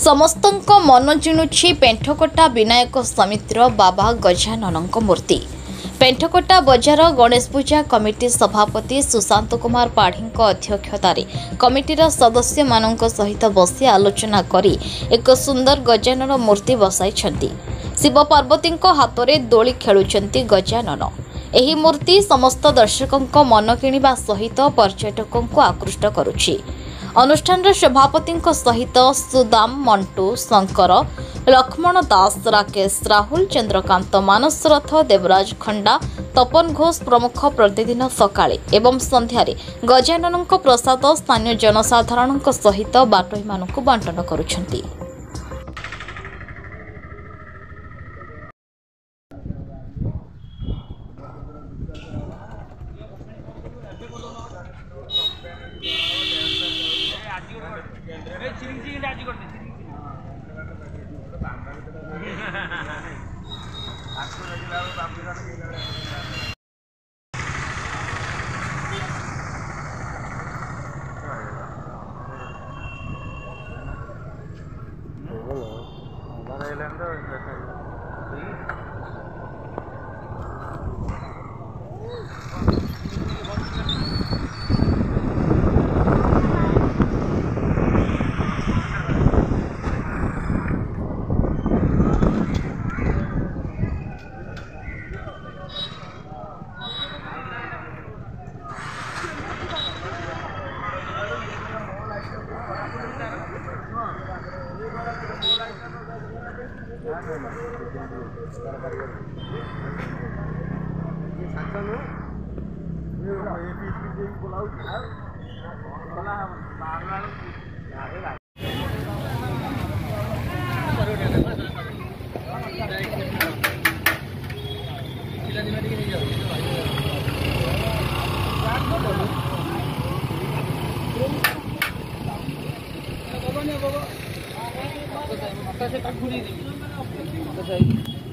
ସମସ୍ତଙ୍କ ମନ ଜିଣୁଛି ପେଣ୍ଠକଟା ବିନାୟକ ସମିତିର ବାବା ଗଜାନନଙ୍କ ମୂର୍ତ୍ତି। ପେଣ୍ଠକଟା ବଜାର ଗଣେଶ ପୂଜା କମିଟି ସଭାପତି ସୁଶାନ୍ତ କୁମାର ପାଢ଼ୀଙ୍କ ଅଧ୍ୟକ୍ଷତାରେ କମିଟିର ସଦସ୍ୟମାନଙ୍କ ସହିତ ବସି ଆଲୋଚନା କରି ଏକ ସୁନ୍ଦର ଗଜାନନ ମୂର୍ତ୍ତି ବସାଇଛନ୍ତି। ଶିବ ପାର୍ବତୀଙ୍କ ହାତରେ ଦୋଳି ଖେଳୁଛନ୍ତି ଗଜାନନ। ଏହି ମୂର୍ତ୍ତି ସମସ୍ତ ଦର୍ଶକଙ୍କ ମନ କିଣିବା ସହିତ ପର୍ଯ୍ୟଟକଙ୍କୁ ଆକୃଷ୍ଟ କରୁଛି। ଅନୁଷ୍ଠାନର ସଭାପତିଙ୍କ ସହିତ ସୁଦାମ, ମଣ୍ଟୁ, ଶଙ୍କର, ଲକ୍ଷ୍ମଣ ଦାସ, ରାକେଶ, ରାହୁଲ, ଚନ୍ଦ୍ରକାନ୍ତ, ମାନସ ରଥ, ଦେବରାଜ ଖଣ୍ଡା, ତପନ ଘୋଷ ପ୍ରମୁଖ ପ୍ରତିଦିନ ସକାଳେ ଏବଂ ସନ୍ଧ୍ୟାରେ ଗଜାନନଙ୍କ ପ୍ରସାଦ ସ୍ଥାନୀୟ ଜନସାଧାରଣଙ୍କ ସହିତ ବାଟୋଇମାନଙ୍କୁ ବଣ୍ଟନ କରୁଛନ୍ତି।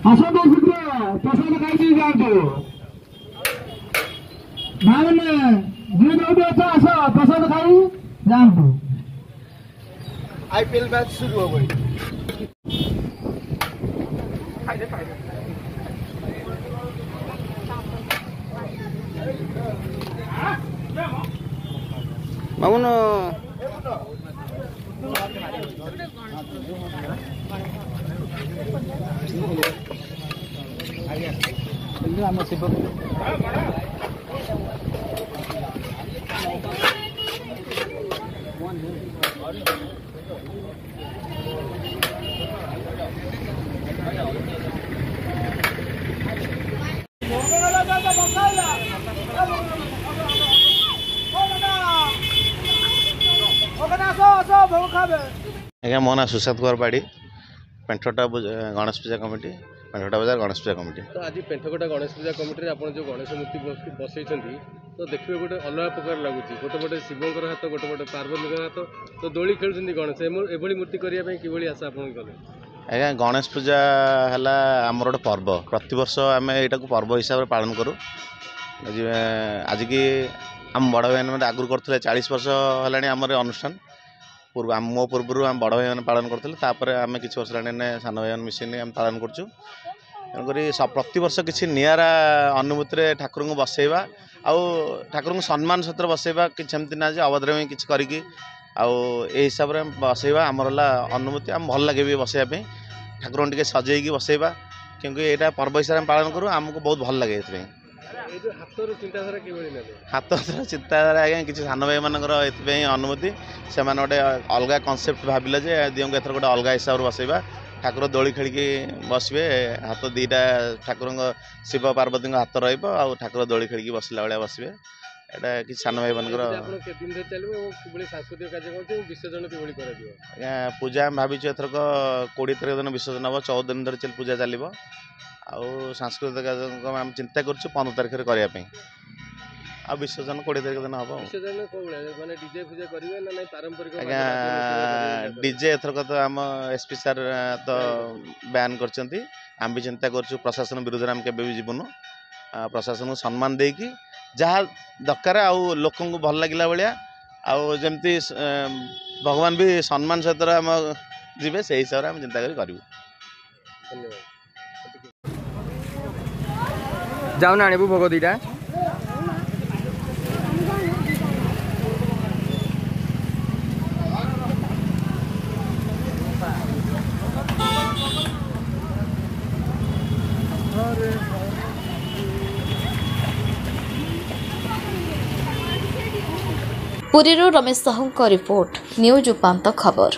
आसतु शीघ्र प्रसाद खाई जातु भावने जो आस प्रसाद खाई जातु। आईपीएल मैच शुरू हो गई। मामुन आम शिव आज्ञा मो ना सुशांत कुमार पाढ़ी पेंठकटा गणेश पूजा कमिटी पेंठकटा बजार गणेश पूजा कमिटी। तो आज पेंठकटा गणेश पूजा कमिटी आप जो गणेश मूर्ति बसई तो देखिए गोटे अलग प्रकार लगुच गोटे पटे शिवंकर हाथ गोटे पटे पार्वती हाथ तो दोली खेल गणेश एभली मूर्ति करने कि आशा आप कले। आज्ञा गणेश पूजा है आमर गोटे पर्व प्रत वर्ष आम यहाँ पर्व हिसाब से पालन करूँ। आज की आम बड़ भाई मैंने आगुरी करते 40 वर्ष है आम अनुष्ठान पूर्व मो पूर्व आम बड़ भाई मैंने पालन करते आम कि वर्ष है सान भाई मिसिनी आम पालन करूँ। तेणुक प्रति वर्ष किसी निरा अनुभूति ठाकुर को बसैवा आउ ठाकुर को सम्मान सहित बसैवा कि ना अभद्र कि करी हिसाब से बसैवा आमर अनुभूति आम भल लगे भी बसैवाई ठाकुर टे सजेकी बसैवा क्योंकि यहाँ पर्व हिसाब से पालन करूँ आमको बहुत भल लगे। हाथ चिंताधारा आज्ञा किसी सान भाई मानकर अनुभूति से गोटे अलग कनसेप्ट भाविले दियों एथर गोटे अलग हिसाब से बसैवा ठाकुर दोली खेलिकी बसवे हाथ दीटा ठाकुर शिव पार्वती हाथ ठाकुर दोली खेलिकी बसला भाया बसवे यहाँ कि सान भाई मानकर पूजा भाई एथरक 20 तारीख दिन विसर्जन हम 14 दिन धरी पूजा चलो आउ सांस्कृतिक कार्यक्रम आम चिंता कर 15 तारीख में करने आ विसर्जन 20 तारीख दिन हम आज्ञा डीजे एथरक तो आम एसपी सार तो बैन कर आम भी चिंता कर प्रशासन विरुद्ध आम के जीवनु प्रशासन को सम्मान देकी जहाँ दरकार आउ लोक भल लगे भाया आमती भगवान भी सम्मान सहित आम ଯିବେ ସେଇ ହିସାବରେ ଆମେ ଚିନ୍ତା କରି କରିବୁ। ଧନ୍ୟବାଦ। ଯାଉନା ଆଣିବୁ ଭୋଗ ଦୁଇଟା। पुरीରୁ रमेश साहूଙ୍କ रिपोर्ट न्यूज उपांत खबर।